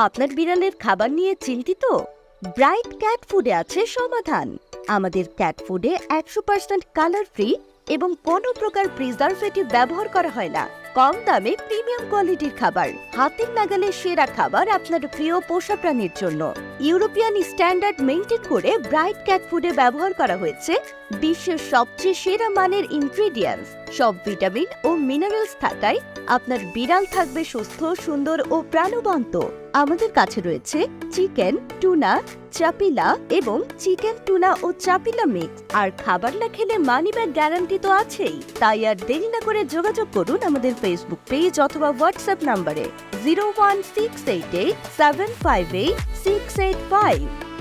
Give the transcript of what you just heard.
আপনার বিড়ালের খাবার নিয়ে চিন্তিত? ব্রাইট ক্যাট ফুডে আছে সমাধান। আমাদের ক্যাট ফুডে 100% কালার ফ্রি এবং কোনো প্রকার প্রিজারভেটিভ ব্যবহার করা হয় না। কম দামে প্রিমিয়াম কোয়ালিটির খাবার, হাতের নাগালে সেরা খাবার আপনার প্রিয় পোষা প্রাণীর জন্য। ইউরোপিয়ান স্ট্যান্ডার্ড মেইনটেইন করে ব্রাইট ক্যাট ফুডে ব্যবহার করা হয়েছে বিশ্বের সবচেয়ে সেরা মানের ইনগ্রেডিয়েন্টস। সব ভিটামিন ও মিনারেলস থাকায় আপনার বিড়াল থাকবে সুস্থ, সুন্দর ও প্রাণবন্ত। আমাদের কাছে রয়েছে চিকেন, টুনা, চাপিলা এবং চিকেন, টুনা ও চাপিলা মিক্স। আর খাবার না খেলে মানি ব্যাক গ্যারান্টি তো আছেই। তাই আর দেরি না করে যোগাযোগ করুন আমাদের ফেসবুক পেজ অথবা হোয়াটসঅ্যাপ নম্বরে 01688 758 685।